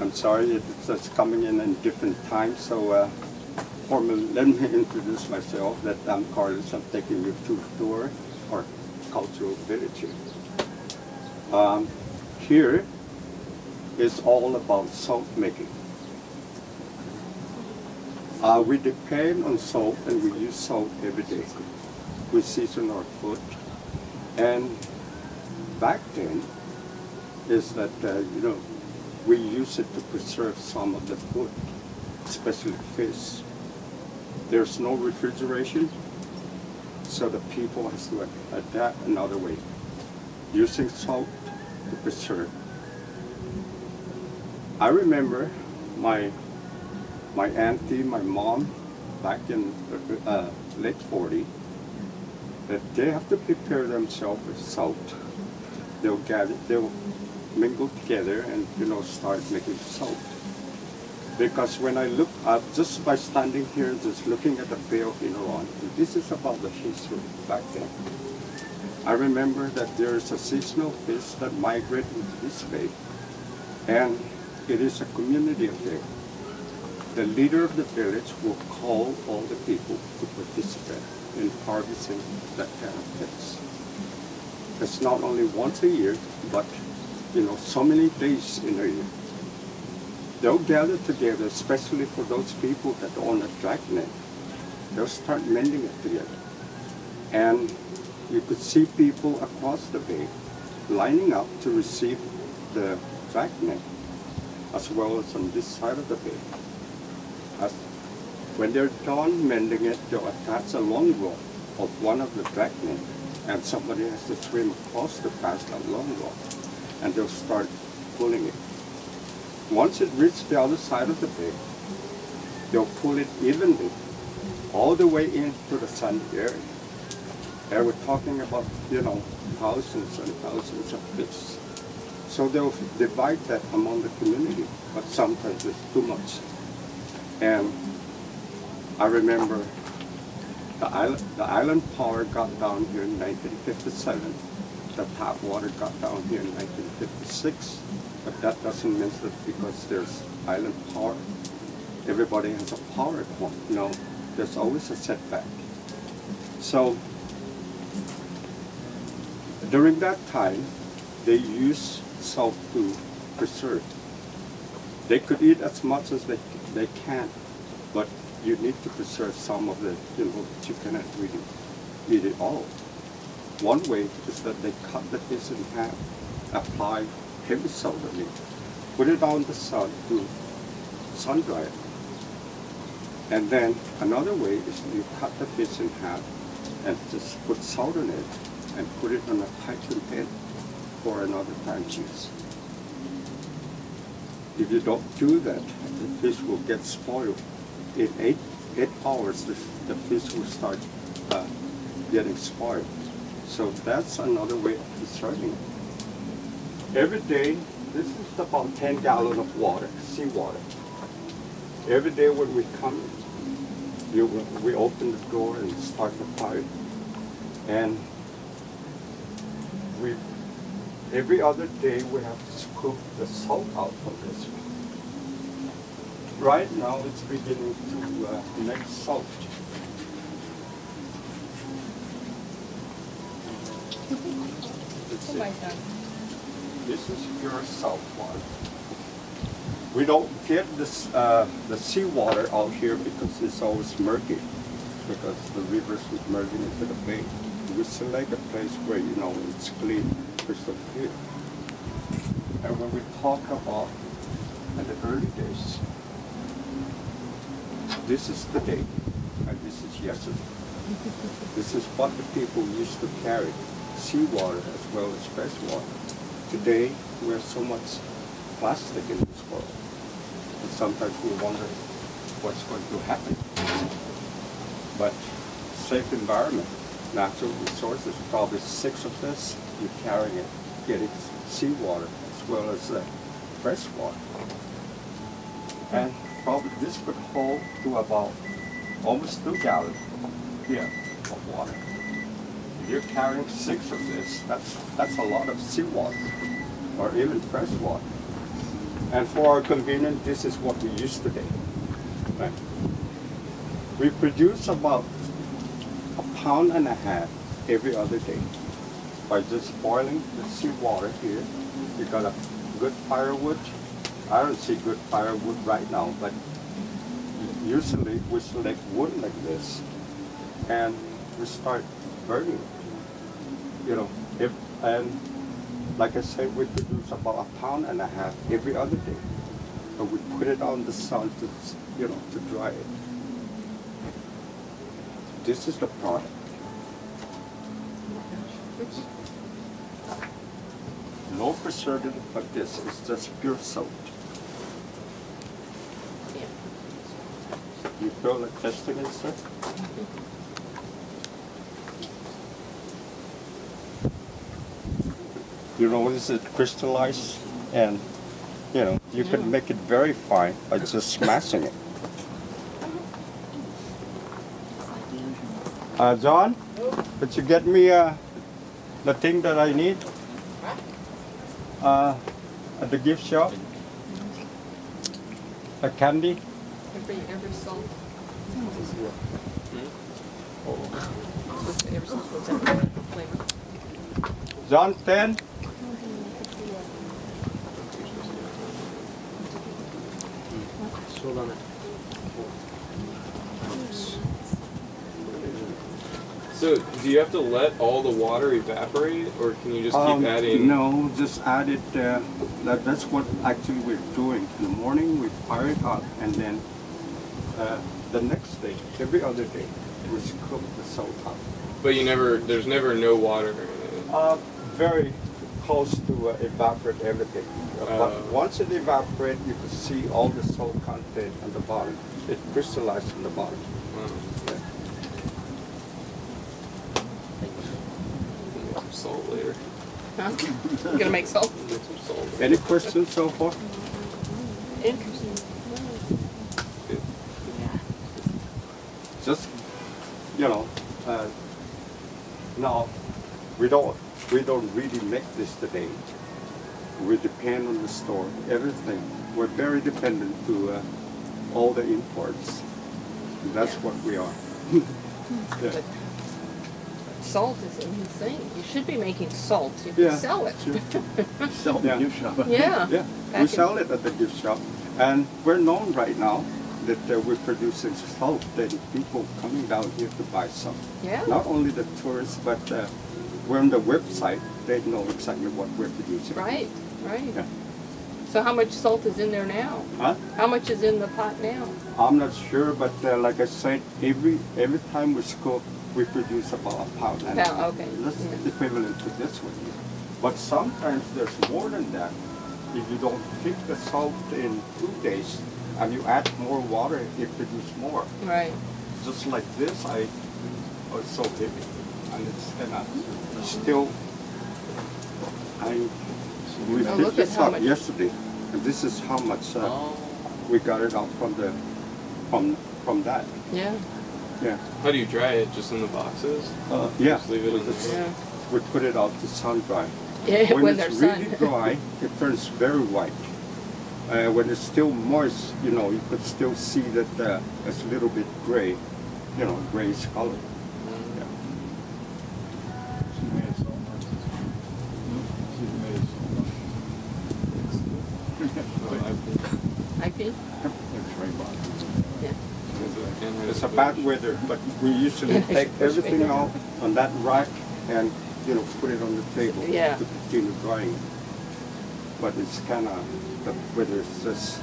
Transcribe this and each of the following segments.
I'm sorry, it's coming in different times, so formally, let me introduce myself. That I'm Carlos. I'm taking you to a tour or cultural village here. Here is all about salt making. We depend on salt, and we use salt every day. We season our food, and back then is that we use it to preserve some of the food, especially fish. There's no refrigeration, so the people has to adapt another way, using salt to preserve. I remember my auntie, my mom, back in late 40s, that they have to prepare themselves with salt. They'll mingle together and start making salt. Because when I look up, just by standing here, just looking at the Bay of Inaran, this is about the history back then. I remember that there is a seasonal fish that migrate into this bay, and it is a community affair. The leader of the village will call all the people to participate in harvesting that kind of fish. It's not only once a year, but so many days in a year. They'll gather together, especially for those people that own a dragnet. They'll start mending it together. And you could see people across the bay lining up to receive the dragnet, as well as on this side of the bay. When they're done mending it, they'll attach a long rope of one of the dragnet, and somebody has to swim across to pass that long rope, and they'll start pulling it. Once it reaches the other side of the bay, they'll pull it evenly all the way into the sandy area. And we're talking about, thousands and thousands of fish. So they'll divide that among the community, but sometimes it's too much. And I remember the island power got down here in 1957. The tap water got down here in 1956. But that doesn't mean that because there's island power, everybody has a power at home. There's always a setback. So during that time, they used salt to preserve. They could eat as much as they can, but you need to preserve some of it, that you cannot really eat it all. One way is that they cut the fish in half, apply heavy salt on it, put it on the sun to sun dry it. And then another way is you cut the fish in half and just put salt on it and put it on a tight pan for another time use. If you don't do that, the fish will get spoiled. In 8 hours, the fish will start getting spoiled. So that's another way of preserving it. Every day, this is about 10 gallons of water, seawater. Every day when we come, we open the door and start the fire. And every other day we have to scoop the salt out from this one. Right now it's beginning to make salt. Oh my God. This is pure salt water. We don't get this the seawater out here because it's always murky, because the rivers is merging into the bay. We select a place where it's clean, crystal clear. And when we talk about in the early days, this is the day, and this is yesterday. This is what the people used to carry, seawater as well as fresh water. Today, we have so much plastic in this world, and sometimes we wonder what's going to happen. But safe environment, natural resources, probably 6 of this, you're carrying it, getting seawater as well as fresh water. And probably this could hold to about almost 2 gallons here of water. If you're carrying 6 of this, that's a lot of seawater, or even fresh water. And for our convenience, this is what we use today. Right? We produce about 1.5 pounds every other day by just boiling the seawater here. You got a good firewood. I don't see good firewood right now, but usually we select wood like this and we start burning. You know, and like I said, we produce about 1.5 pounds every other day. But we put it on the sun to, you know, to dry it. This is the product. No preservative, but this is just pure salt. You feel like testing it, sir? You notice it crystallized, and you know you can make it very fine by just smashing it. John, could you get me the thing that I need at the gift shop? A candy? Every salt. Every salt was every flavor. John 10? Hold on. So, do you have to let all the water evaporate, or can you just keep adding? No, just add it. That's what actually we're doing. In the morning, we fire it up, and then the next day, every other day, we cook the salt up. But there's never no water. Very close to evaporate everything. But once it evaporates, you can see all the salt content on the bottom. It crystallizes on the bottom. Salt later. Huh? You gonna make salt? Make some salt. Any questions so far? Interesting. Just, you know, now we don't really make this today. We depend on the store, everything. We're very dependent to all the imports. That's what we are. Yeah. Salt is a new thing. You should be making salt. You can sell it. Sure. Sell at the gift shop. Yeah. Yeah, we sell it at the gift shop. And we're known right now that we're producing salt, that people coming down here to buy some. Yeah. Not only the tourists, but we're on the website. They know exactly what we're producing. Right, right. Yeah. So how much salt is in there now? Huh? How much is in the pot now? I'm not sure, but like I said, every time we cook, we produce about 1.5 pounds. Okay. That's equivalent to this one. But sometimes there's more than that. If you don't pick the salt in 2 days and you add more water, it produces more. Right. Just like this, it's so heavy, and it's kind of still. We picked this up yesterday, and this is how much we got it out from that. Yeah. Yeah. How do you dry it? Just in the boxes? Yeah. Just leave it in the We put it out to sun dry. Yeah, when it's really dry, it turns very white. When it's still moist, you know, you could still see that it's a little bit gray, you know, grayish color. Yeah. She made it so much. She made it so much. IP? Yeah. It's a bad weather, but we usually take everything out on that rack and, you know, put it on the table to continue drying it. But it's kind of, the weather is just,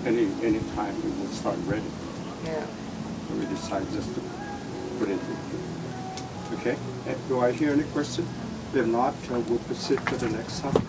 any time it will start ready. Yeah. So we decide just to put it in. Okay? Do I hear any question? If not, we'll proceed to the next subject.